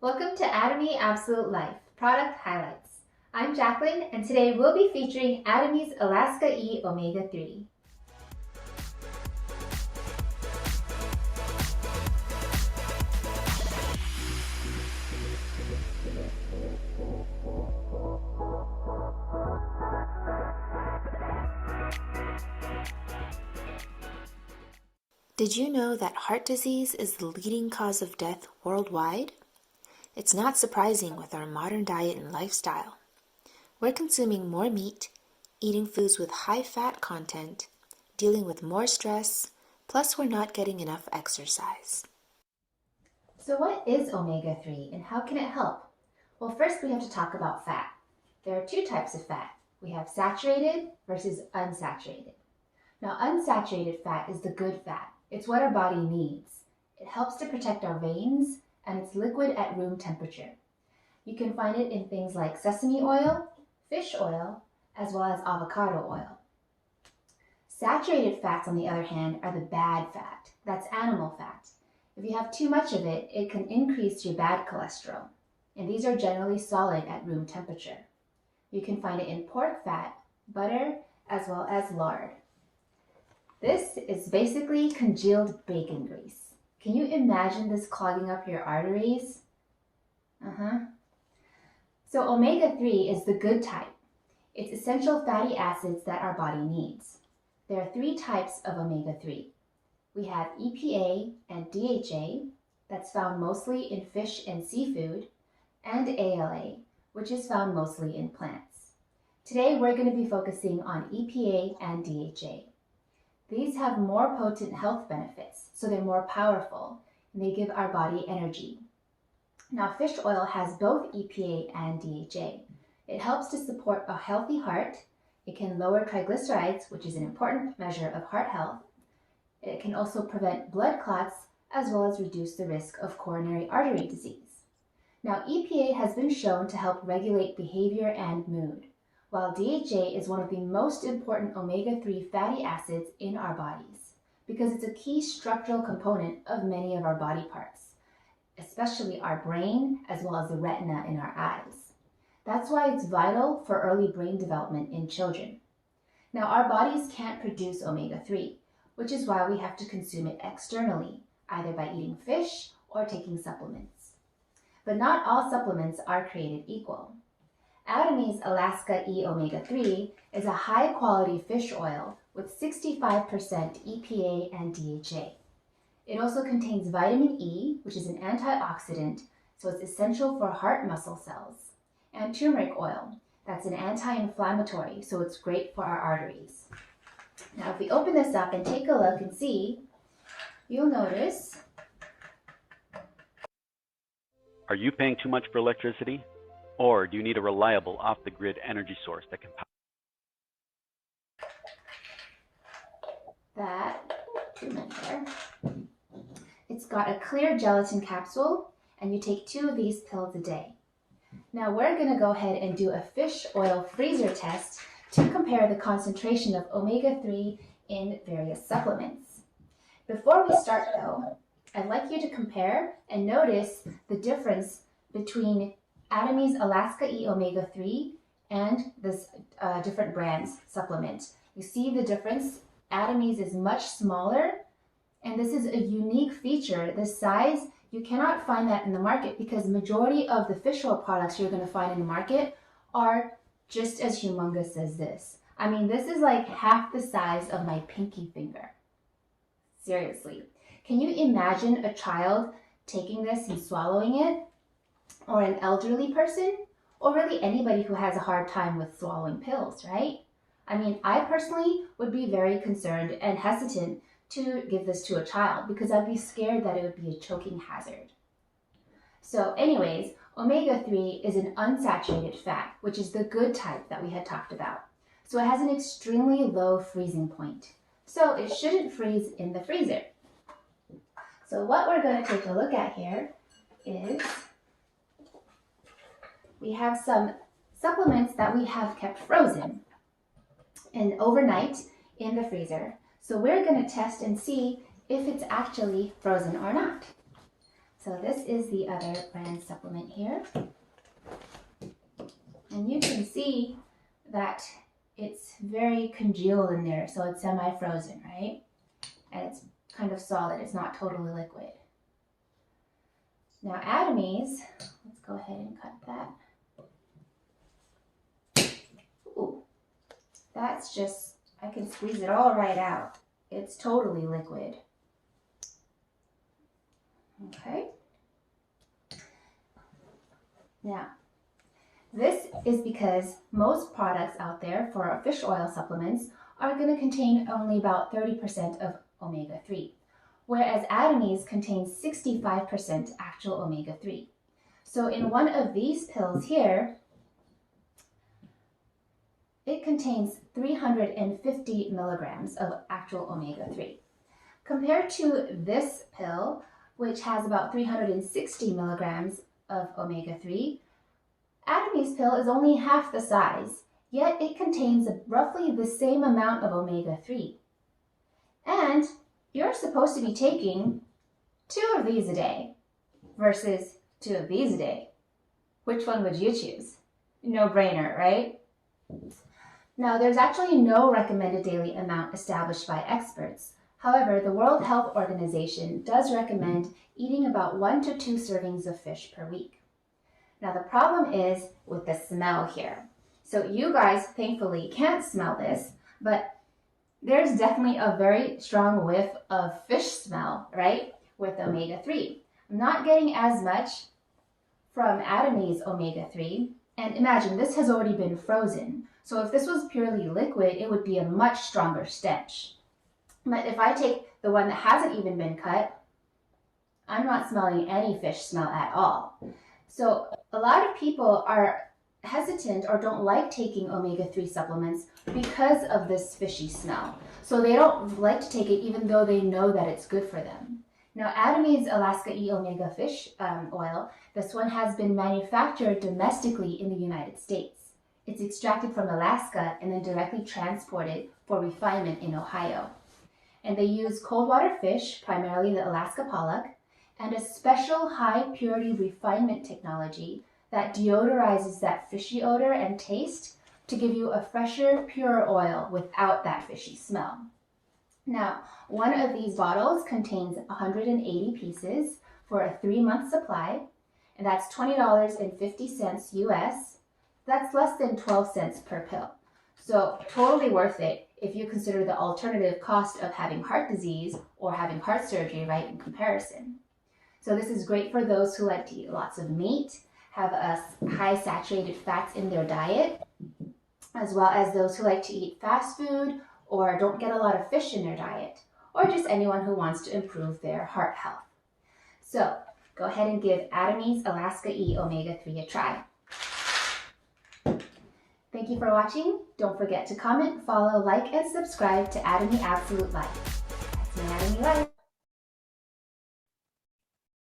Welcome to ATOMY Absolute Life Product Highlights. I'm Jacqueline, and today we'll be featuring ATOMY's Alaska E Omega-3. Did you know that heart disease is the leading cause of death worldwide? It's not surprising with our modern diet and lifestyle. We're consuming more meat, eating foods with high fat content, dealing with more stress, plus we're not getting enough exercise. So what is omega-3 and how can it help? Well, first we have to talk about fat. There are two types of fat. We have saturated versus unsaturated. Now, unsaturated fat is the good fat. It's what our body needs. It helps to protect our veins, and it's liquid at room temperature. You can find it in things like sesame oil, fish oil, as well as avocado oil. Saturated fats, on the other hand, are the bad fat. That's animal fat. If you have too much of it, it can increase your bad cholesterol, and these are generally solid at room temperature. You can find it in pork fat, butter, as well as lard. This is basically congealed bacon grease. Can you imagine this clogging up your arteries? So omega-3 is the good type. It's essential fatty acids that our body needs. There are three types of omega-3. We have EPA and DHA, that's found mostly in fish and seafood, and ALA, which is found mostly in plants. Today we're going to be focusing on EPA and DHA. These have more potent health benefits, so they're more powerful, and they give our body energy. Now, fish oil has both EPA and DHA. It helps to support a healthy heart. It can lower triglycerides, which is an important measure of heart health. It can also prevent blood clots, as well as reduce the risk of coronary artery disease. Now, EPA has been shown to help regulate behavior and mood, while DHA is one of the most important omega-3 fatty acids in our bodies because it's a key structural component of many of our body parts, especially our brain as well as the retina in our eyes. That's why it's vital for early brain development in children. Now, our bodies can't produce omega-3, which is why we have to consume it externally, either by eating fish or taking supplements. But not all supplements are created equal. ATOMY's Alaska E Omega-3 is a high-quality fish oil with 65% EPA and DHA. It also contains vitamin E, which is an antioxidant, so it's essential for heart muscle cells, and turmeric oil, that's an anti-inflammatory, so it's great for our arteries. Now, if we open this up and take a look and see, you'll notice... Are you paying too much for electricity? Or do you need a reliable off-the-grid energy source that can power? It's got a clear gelatin capsule, and you take 2 of these pills a day. Now we're going to go ahead and do a fish oil freezer test to compare the concentration of omega-3 in various supplements. Before we start though, I'd like you to compare and notice the difference between ATOMY's Alaska E Omega-3 and this different brands supplement. You see the difference? ATOMY's is much smaller, and this is a unique feature. This size, you cannot find that in the market because the majority of the fish oil products you're going to find in the market are just as humongous as this. I mean, this is like half the size of my pinky finger. Seriously. Can you imagine a child taking this and swallowing it? Or an elderly person, or really anybody who has a hard time with swallowing pills, right? I mean, I personally would be very concerned and hesitant to give this to a child because I'd be scared that it would be a choking hazard. So anyways, omega-3 is an unsaturated fat, which is the good type that we had talked about. So it has an extremely low freezing point. So it shouldn't freeze in the freezer. So what we're going to take a look at here is we have some supplements that we have kept frozen and overnight in the freezer. So we're going to test and see if it's actually frozen or not. So this is the other brand supplement here. And you can see that it's very congealed in there, so it's semi-frozen, right? And it's kind of solid, it's not totally liquid. Now ATOMY's, let's go ahead and cut that. Ooh, that's just, I can squeeze it all right out. It's totally liquid. Okay. Now, this is because most products out there for fish oil supplements are going to contain only about 30% of omega-3, whereas ATOMY's contains 65% actual omega-3. So in one of these pills here, it contains 350 milligrams of actual omega-3. Compared to this pill, which has about 360 milligrams of omega-3, ATOMY's pill is only half the size, yet it contains roughly the same amount of omega-3. And you're supposed to be taking 2 of these a day versus 2 of these a day. Which one would you choose? No brainer, right? Now, there's actually no recommended daily amount established by experts. However, the World Health Organization does recommend eating about 1 to 2 servings of fish per week. Now, the problem is with the smell here. So you guys, thankfully, can't smell this, but there's definitely a very strong whiff of fish smell, right, with omega-3. I'm not getting as much from ATOMY's omega-3, and imagine this has already been frozen. So if this was purely liquid, it would be a much stronger stench. But if I take the one that hasn't even been cut, I'm not smelling any fish smell at all. So a lot of people are hesitant or don't like taking omega-3 supplements because of this fishy smell. So they don't like to take it even though they know that it's good for them. Now, ATOMY's Alaska E Omega fish oil, this one has been manufactured domestically in the United States. It's extracted from Alaska and then directly transported for refinement in Ohio. And they use cold water fish, primarily the Alaska pollock, and a special high purity refinement technology that deodorizes that fishy odor and taste to give you a fresher, pure oil without that fishy smell. Now, one of these bottles contains 180 pieces for a 3-month supply, and that's $20.50 US. That's less than 12 cents per pill. So totally worth it if you consider the alternative cost of having heart disease or having heart surgery, right, in comparison. So this is great for those who like to eat lots of meat, have high saturated fats in their diet, as well as those who like to eat fast food or don't get a lot of fish in their diet, or just anyone who wants to improve their heart health. So go ahead and give ATOMY's Alaska E Omega-3 a try. Thank you for watching. Don't forget to comment, follow, like, and subscribe to ATOMY Absolute Life. That's my ATOMY Life.